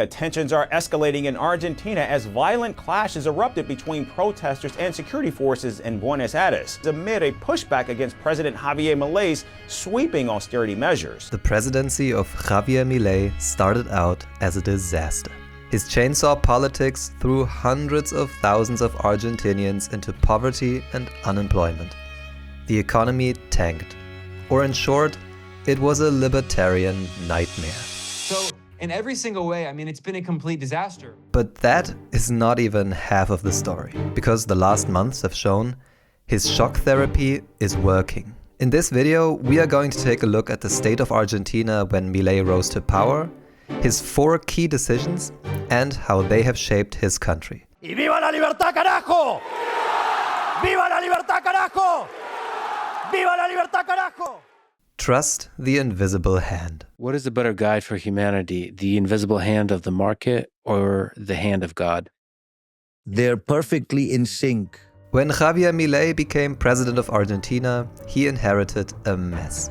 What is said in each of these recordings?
Tensions are escalating in Argentina as violent clashes erupted between protesters and security forces in Buenos Aires amid a pushback against President Javier Milei's sweeping austerity measures. The presidency of Javier Milei started out as a disaster. His chainsaw politics threw hundreds of thousands of Argentinians into poverty and unemployment. The economy tanked. Or in short, it was a libertarian nightmare. So, in every single way, I mean, it's been a complete disaster. But that is not even half of the story, because the last months have shown his shock therapy is working. In this video, we are going to take a look at the state of Argentina when Milei rose to power, his 4 key decisions, and how they have shaped his country. ¡Y viva la libertad, carajo! ¡Viva la libertad, carajo! ¡Viva la libertad, carajo! Trust the invisible hand. What is the better guide for humanity, the invisible hand of the market or the hand of God? They're perfectly in sync. When Javier Milei became president of Argentina, he inherited a mess.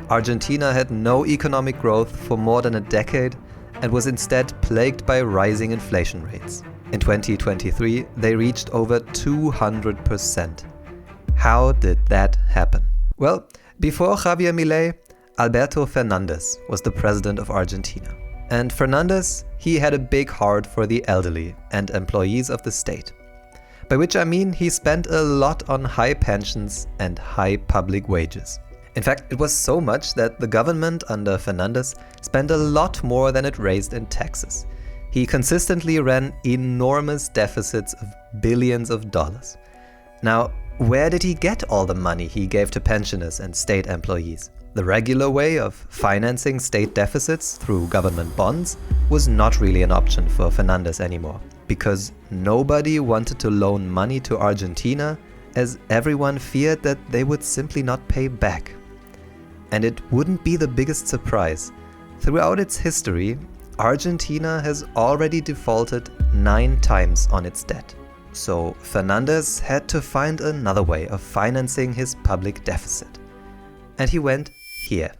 Argentina had no economic growth for more than a decade and was instead plagued by rising inflation rates. In 2023, they reached over 200%. How did that happen? Well, before Javier Milei, Alberto Fernandez was the president of Argentina. And Fernandez, he had a big heart for the elderly and employees of the state. By which I mean he spent a lot on high pensions and high public wages. In fact, it was so much that the government under Fernandez spent a lot more than it raised in taxes. He consistently ran enormous deficits of billions of dollars. Now, where did he get all the money he gave to pensioners and state employees? The regular way of financing state deficits through government bonds was not really an option for Fernandez anymore, because nobody wanted to loan money to Argentina, as everyone feared that they would simply not pay back. And it wouldn't be the biggest surprise. Throughout its history, Argentina has already defaulted 9 times on its debt. So Fernandez had to find another way of financing his public deficit. And he went here,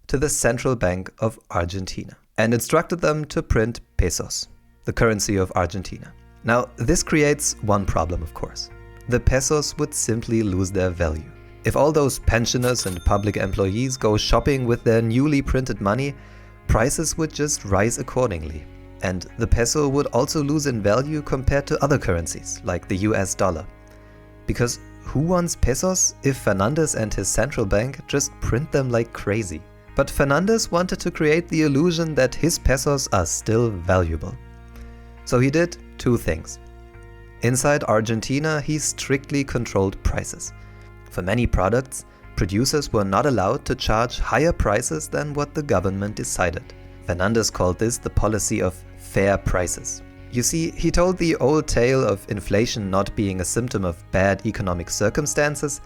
to the Central Bank of Argentina, and instructed them to print pesos, the currency of Argentina. Now, this creates one problem, of course. The pesos would simply lose their value. If all those pensioners and public employees go shopping with their newly printed money, prices would just rise accordingly. And the peso would also lose in value compared to other currencies, like the US dollar. Because who wants pesos if Fernandez and his central bank just print them like crazy? But Fernandez wanted to create the illusion that his pesos are still valuable. So he did 2 things. Inside Argentina, he strictly controlled prices. For many products, producers were not allowed to charge higher prices than what the government decided. Fernandez called this the policy of fair prices. You see, he told the old tale of inflation not being a symptom of bad economic circumstances,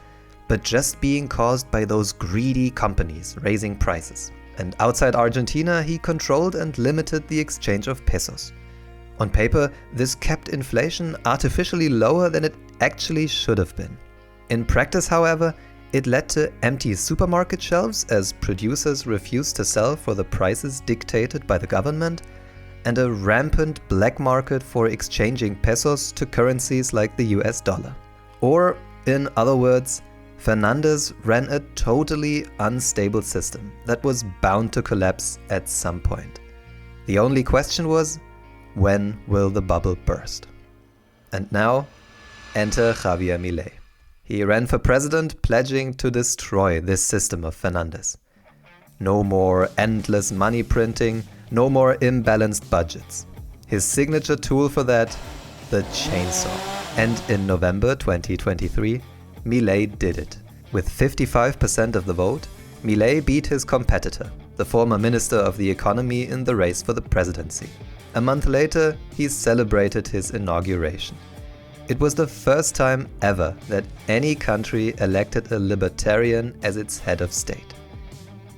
but just being caused by those greedy companies raising prices. And outside Argentina, he controlled and limited the exchange of pesos. On paper, this kept inflation artificially lower than it actually should have been. In practice, however, it led to empty supermarket shelves as producers refused to sell for the prices dictated by the government, and a rampant black market for exchanging pesos to currencies like the US dollar. Or, in other words, Fernandez ran a totally unstable system that was bound to collapse at some point. The only question was, when will the bubble burst? And now, enter Javier Milei. He ran for president, pledging to destroy this system of Fernandez. No more endless money printing, no more imbalanced budgets. His signature tool for that, the chainsaw. And in November 2023, Milei did it. With 55% of the vote, Milei beat his competitor, the former Minister of the Economy, in the race for the presidency. A month later, he celebrated his inauguration. It was the first time ever that any country elected a libertarian as its head of state.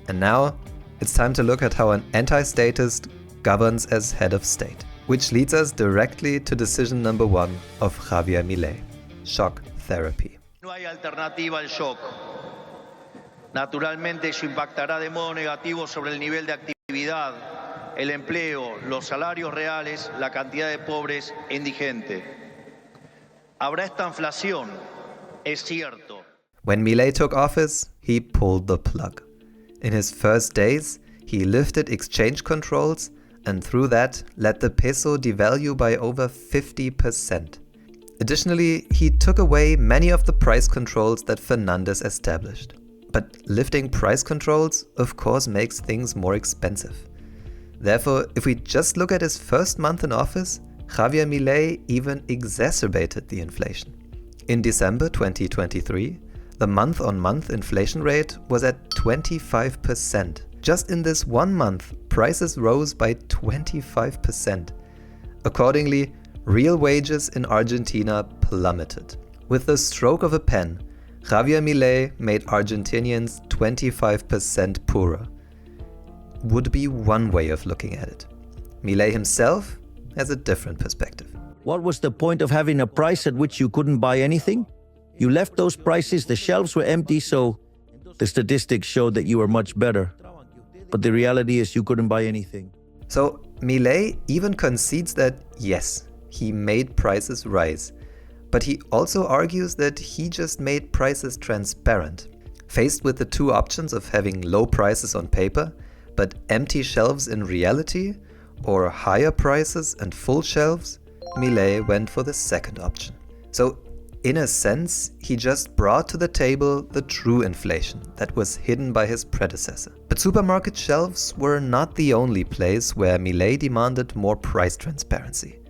And now, it's time to look at how an anti-statist governs as head of state, which leads us directly to decision number 1 of Javier Milei: shock therapy. No hay alternativa al shock. Naturalmente, eso impactará de modo negativo sobre el nivel de actividad el empleo, los salarios reales, la cantidad de pobres e indigentes. Habrá esta inflación, es cierto. When Milei took office, he pulled the plug. In his first days, he lifted exchange controls and through that let the peso devalue by over 50%. Additionally, he took away many of the price controls that Fernandez established. But lifting price controls, of course, makes things more expensive. Therefore, if we just look at his first month in office, Javier Milei even exacerbated the inflation. In December 2023, the month-on-month inflation rate was at 25%. Just in this 1 month, prices rose by 25%. Accordingly, real wages in Argentina plummeted. With the stroke of a pen, Javier Milei made Argentinians 25% poorer. Would be one way of looking at it. Milei himself has a different perspective. What was the point of having a price at which you couldn't buy anything? You left those prices, the shelves were empty, so the statistics showed that you were much better. But the reality is you couldn't buy anything. So Milei even concedes that, yes, he made prices rise. But he also argues that he just made prices transparent. Faced with the two options of having low prices on paper, but empty shelves in reality, or higher prices and full shelves, Milei went for the second option. So, in a sense, he just brought to the table the true inflation that was hidden by his predecessor. But supermarket shelves were not the only place where Milei demanded more price transparency.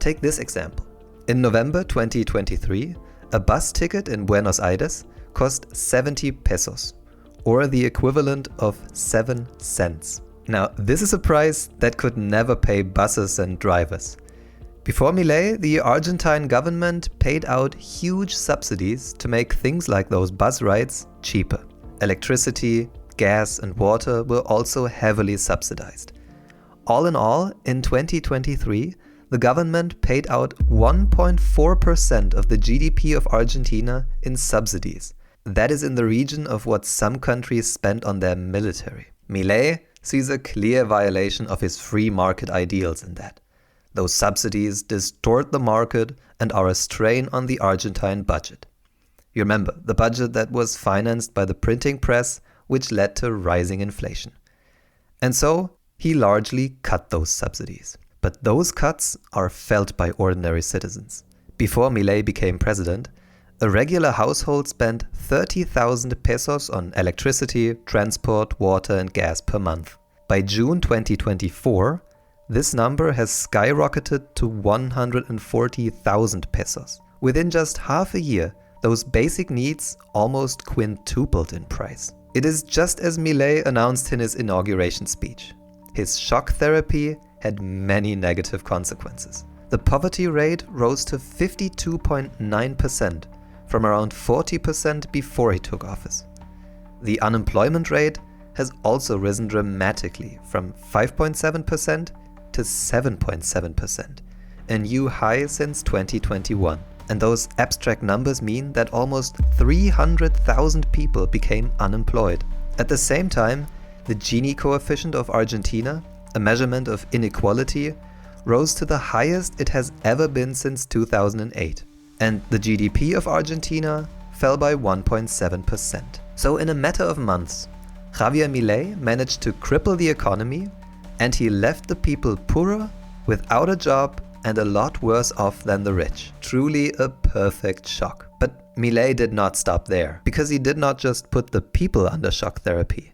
Take this example. In November 2023, a bus ticket in Buenos Aires cost 70 pesos, or the equivalent of 7 cents. Now, this is a price that could never pay buses and drivers. Before Milei, the Argentine government paid out huge subsidies to make things like those bus rides cheaper. Electricity, gas and water were also heavily subsidized. All in all, in 2023, the government paid out 1.4% of the GDP of Argentina in subsidies. That is in the region of what some countries spend on their military. Milei sees a clear violation of his free market ideals in that. Those subsidies distort the market and are a strain on the Argentine budget. You remember, the budget that was financed by the printing press, which led to rising inflation. And so, he largely cut those subsidies. But those cuts are felt by ordinary citizens. Before Milei became president, a regular household spent 30,000 pesos on electricity, transport, water and gas per month. By June 2024, this number has skyrocketed to 140,000 pesos. Within just half a year, those basic needs almost quintupled in price. It is just as Milei announced in his inauguration speech. His shock therapy had many negative consequences. The poverty rate rose to 52.9% from around 40% before he took office. The unemployment rate has also risen dramatically from 5.7% to 7.7%, a new high since 2021. And those abstract numbers mean that almost 300,000 people became unemployed. At the same time, the Gini coefficient of Argentina, a measurement of inequality, rose to the highest it has ever been since 2008. And the GDP of Argentina fell by 1.7%. So in a matter of months, Javier Milei managed to cripple the economy, and he left the people poorer, without a job, and a lot worse off than the rich. Truly a perfect shock. But Milei did not stop there, because he did not just put the people under shock therapy.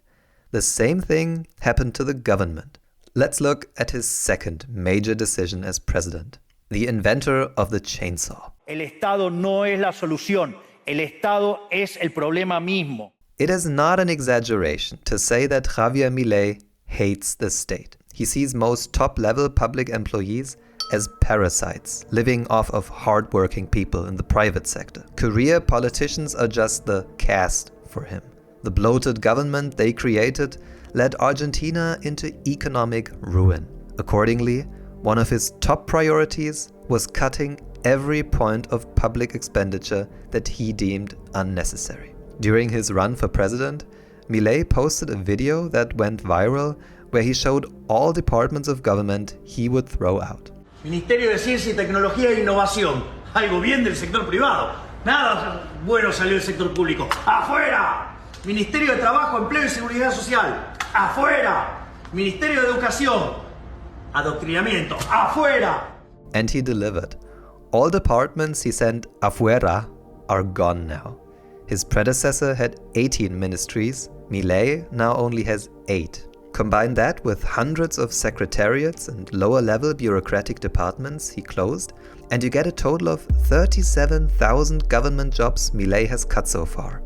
The same thing happened to the government. Let's look at his second major decision as president, the inventor of the chainsaw. El Estado no es la solución. El Estado es el problema mismo. It is not an exaggeration to say that Javier Milei hates the state. He sees most top-level public employees as parasites, living off of hard-working people in the private sector. Career politicians are just the cast for him. The bloated government they created led Argentina into economic ruin. Accordingly, one of his top priorities was cutting every point of public expenditure that he deemed unnecessary. During his run for president, Milei posted a video that went viral where he showed all departments of government he would throw out. Ministerio de Ciencia y Tecnología e Innovación. Algo bien del sector privado. Nada bueno salió del sector público. ¡Afuera! Ministerio de Trabajo, Empleo y Seguridad Social. ¡Afuera! Ministerio de Educación. Adoctrinamiento. ¡Afuera! And he delivered. All departments he sent afuera are gone now. His predecessor had 18 ministries. Milei now only has 8. Combine that with hundreds of secretariats and lower-level bureaucratic departments he closed, and you get a total of 37,000 government jobs Milei has cut so far,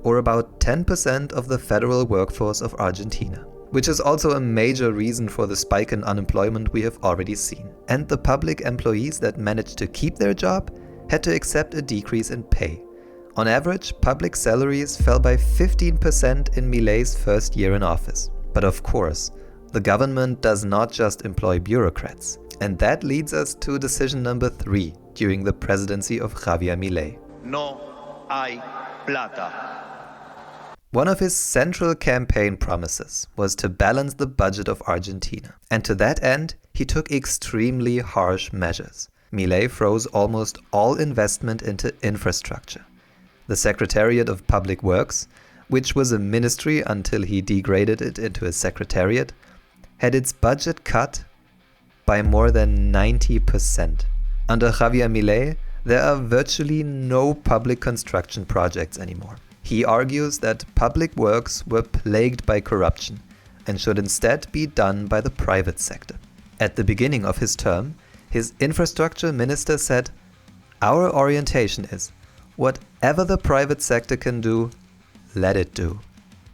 or about 10% of the federal workforce of Argentina, which is also a major reason for the spike in unemployment we have already seen. And the public employees that managed to keep their job had to accept a decrease in pay. On average, public salaries fell by 15% in Milei's first year in office. But of course, the government does not just employ bureaucrats. And that leads us to decision number 3 during the presidency of Javier Milei. No hay plata. One of his central campaign promises was to balance the budget of Argentina. And to that end, he took extremely harsh measures. Milei froze almost all investment into infrastructure. The Secretariat of Public Works, which was a ministry until he degraded it into a secretariat, had its budget cut by more than 90%. Under Javier Milei, there are virtually no public construction projects anymore. He argues that public works were plagued by corruption and should instead be done by the private sector. At the beginning of his term, his infrastructure minister said, "Our orientation is, whatever the private sector can do, let it do,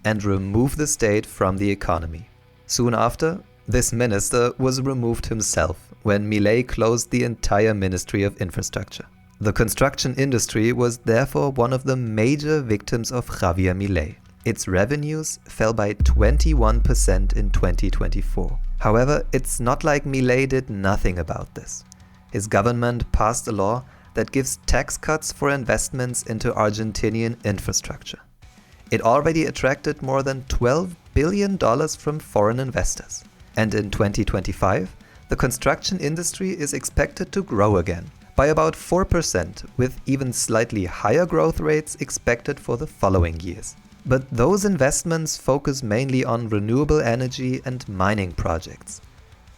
and remove the state from the economy." Soon after, this minister was removed himself when Milei closed the entire Ministry of Infrastructure. The construction industry was therefore one of the major victims of Javier Milei. Its revenues fell by 21% in 2024. However, it's not like Milei did nothing about this. His government passed a law that gives tax cuts for investments into Argentinian infrastructure. It already attracted more than $12 billion from foreign investors. And in 2025, the construction industry is expected to grow again by about 4%, with even slightly higher growth rates expected for the following years. But those investments focus mainly on renewable energy and mining projects.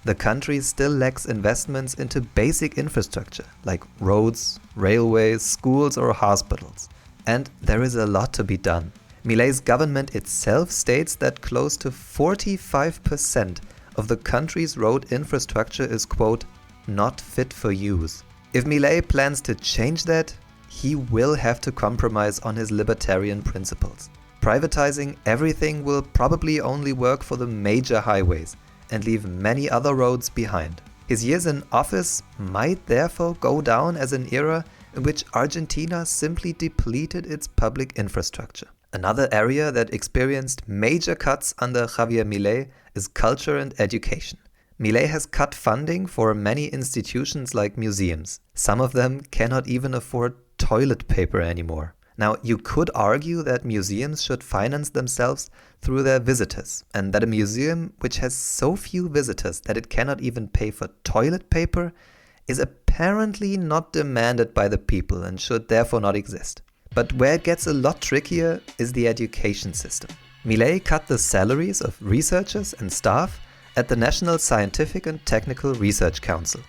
The country still lacks investments into basic infrastructure like roads, railways, schools or hospitals. And there is a lot to be done. Milei's government itself states that close to 45% of the country's road infrastructure is, quote, not fit for use. If Milei plans to change that, he will have to compromise on his libertarian principles. Privatizing everything will probably only work for the major highways and leave many other roads behind. His years in office might therefore go down as an era in which Argentina simply depleted its public infrastructure. Another area that experienced major cuts under Javier Milei is culture and education. Milei has cut funding for many institutions like museums. Some of them cannot even afford toilet paper anymore. Now, you could argue that museums should finance themselves through their visitors, and that a museum which has so few visitors that it cannot even pay for toilet paper is apparently not demanded by the people and should therefore not exist. But where it gets a lot trickier is the education system. Milei cut the salaries of researchers and staff at the National Scientific and Technical Research Council,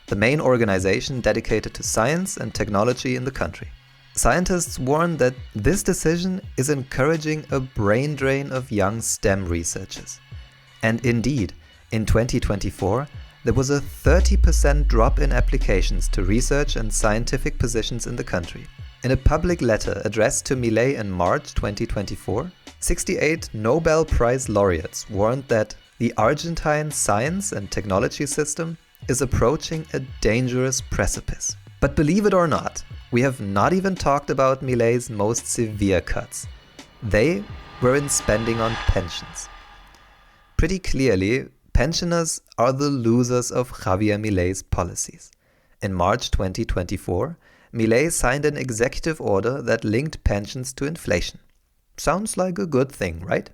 the main organization dedicated to science and technology in the country. Scientists warn that this decision is encouraging a brain drain of young STEM researchers. And indeed, in 2024, there was a 30% drop in applications to research and scientific positions in the country. In a public letter addressed to Milei in March 2024, 68 Nobel Prize laureates warned that the Argentine science and technology system is approaching a dangerous precipice. But believe it or not, we have not even talked about Milei's most severe cuts. They were in spending on pensions. Pretty clearly, pensioners are the losers of Javier Milei's policies. In March 2024, Milei signed an executive order that linked pensions to inflation. Sounds like a good thing, right?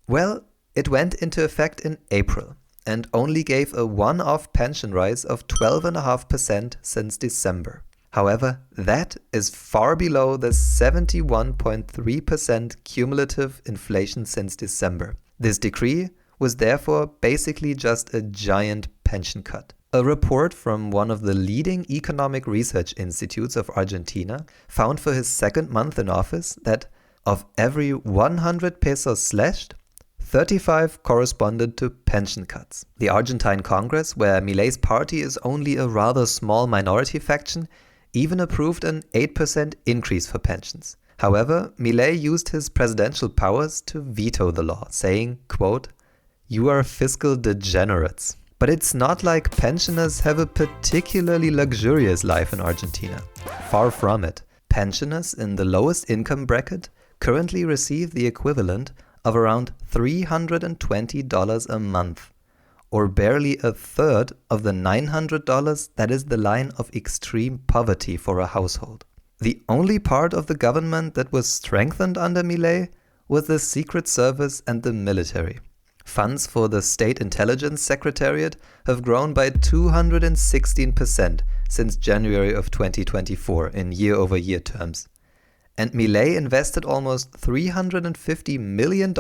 Well, It went into effect in April and only gave a one-off pension rise of 12.5% since December. However, that is far below the 71.3% cumulative inflation since December. This decree was therefore basically just a giant pension cut. A report from one of the leading economic research institutes of Argentina found for his second month in office that of every 100 pesos slashed, 35 corresponded to pension cuts. The Argentine Congress, where Milei's party is only a rather small minority faction, even approved an 8% increase for pensions. However, Milei used his presidential powers to veto the law, saying, quote, "You are fiscal degenerates." But it's not like pensioners have a particularly luxurious life in Argentina. Far from it. Pensioners in the lowest income bracket currently receive the equivalent of around $320 a month, or barely a third of the $900 that is the line of extreme poverty for a household. The only part of the government that was strengthened under Milei was the Secret Service and the military. Funds for the State Intelligence Secretariat have grown by 216% since January of 2024 in year-over-year terms. And Milei invested almost $350 million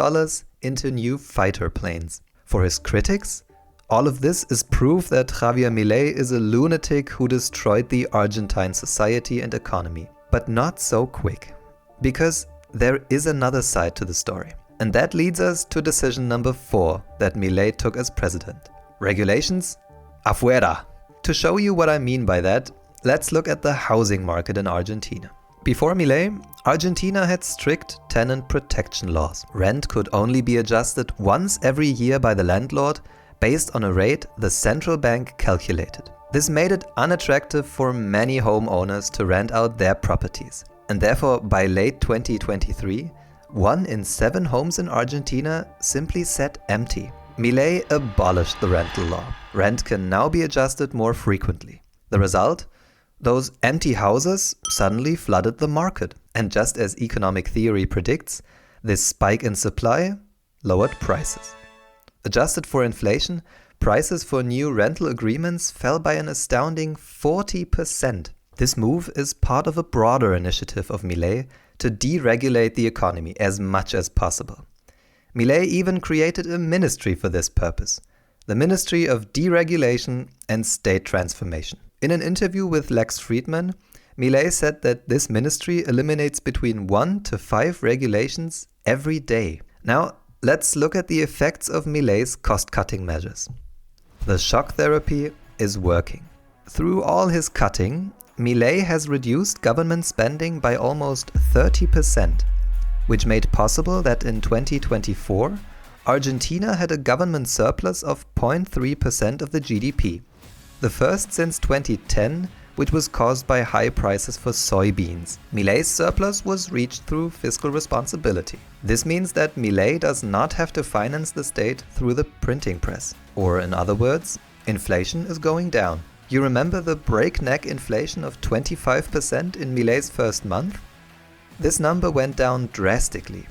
into new fighter planes. For his critics, all of this is proof that Javier Milei is a lunatic who destroyed the Argentine society and economy. But not so quick. Because there is another side to the story. And that leads us to decision number 4 that Milei took as president. Regulations? Afuera! To show you what I mean by that, let's look at the housing market in Argentina. Before Milei, Argentina had strict tenant protection laws. Rent could only be adjusted once every year by the landlord based on a rate the central bank calculated. This made it unattractive for many homeowners to rent out their properties. And therefore, by late 2023, 1 in 7 homes in Argentina simply sat empty. Milei abolished the rental law. Rent can now be adjusted more frequently. The result? Those empty houses suddenly flooded the market. And just as economic theory predicts, this spike in supply lowered prices. Adjusted for inflation, prices for new rental agreements fell by an astounding 40%. This move is part of a broader initiative of Milei to deregulate the economy as much as possible. Milei even created a ministry for this purpose, the Ministry of Deregulation and State Transformation. In an interview with Lex Friedman, Milei said that this ministry eliminates between 1 to 5 regulations every day. Now, let's look at the effects of Milei's cost-cutting measures. The shock therapy is working. Through all his cutting, Milei has reduced government spending by almost 30%, which made possible that in 2024, Argentina had a government surplus of 0.3% of the GDP, the first since 2010, which was caused by high prices for soybeans. Milei's surplus was reached through fiscal responsibility. This means that Milei does not have to finance the state through the printing press. Or in other words, inflation is going down. You remember the breakneck inflation of 25% in Milei's first month? This number went down drastically.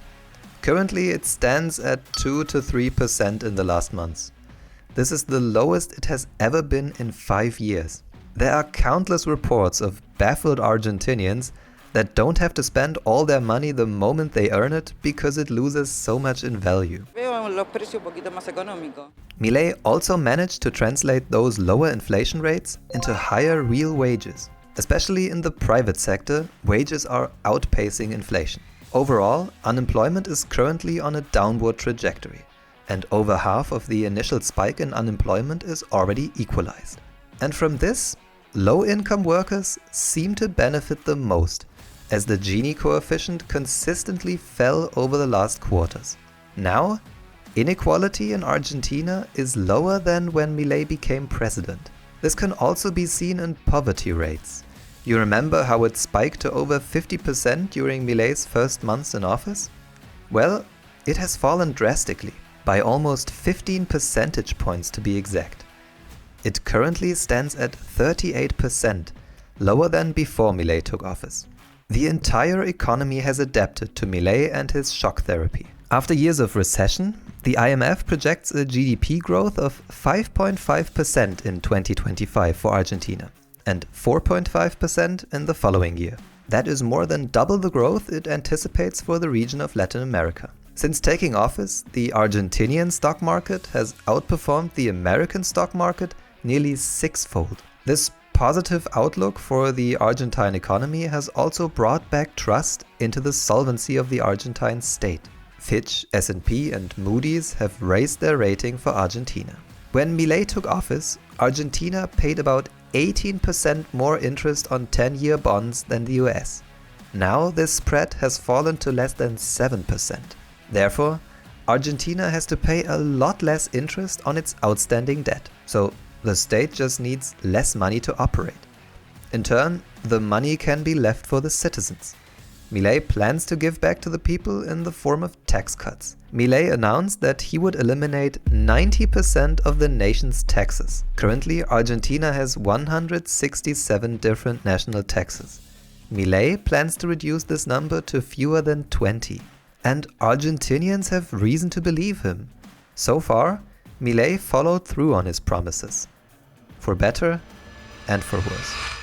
Currently it stands at 2 to 3% in the last months. This is the lowest it has ever been in 5 years. There are countless reports of baffled Argentinians that don't have to spend all their money the moment they earn it because it loses so much in value. Milei also managed to translate those lower inflation rates into higher real wages. Especially in the private sector, wages are outpacing inflation. Overall, unemployment is currently on a downward trajectory, and over half of the initial spike in unemployment is already equalized. And from this, low-income workers seem to benefit the most, as the Gini coefficient consistently fell over the last quarters. Now, inequality in Argentina is lower than when Milei became president. This can also be seen in poverty rates. You remember how it spiked to over 50% during Milei's first months in office? Well, it has fallen drastically, by almost 15 percentage points to be exact. It currently stands at 38%, lower than before Milei took office. The entire economy has adapted to Milei and his shock therapy. After years of recession, the IMF projects a GDP growth of 5.5% in 2025 for Argentina and 4.5% in the following year. That is more than double the growth it anticipates for the region of Latin America. Since taking office, the Argentinian stock market has outperformed the American stock market nearly sixfold. This positive outlook for the Argentine economy has also brought back trust into the solvency of the Argentine state. Fitch, S&P and Moody's have raised their rating for Argentina. When Milei took office, Argentina paid about 18% more interest on 10-year bonds than the US. Now this spread has fallen to less than 7%. Therefore, Argentina has to pay a lot less interest on its outstanding debt. So the state just needs less money to operate. In turn, the money can be left for the citizens. Milei plans to give back to the people in the form of tax cuts. Milei announced that he would eliminate 90% of the nation's taxes. Currently, Argentina has 167 different national taxes. Milei plans to reduce this number to fewer than 20. And Argentinians have reason to believe him. So far, Milei followed through on his promises. For better and for worse.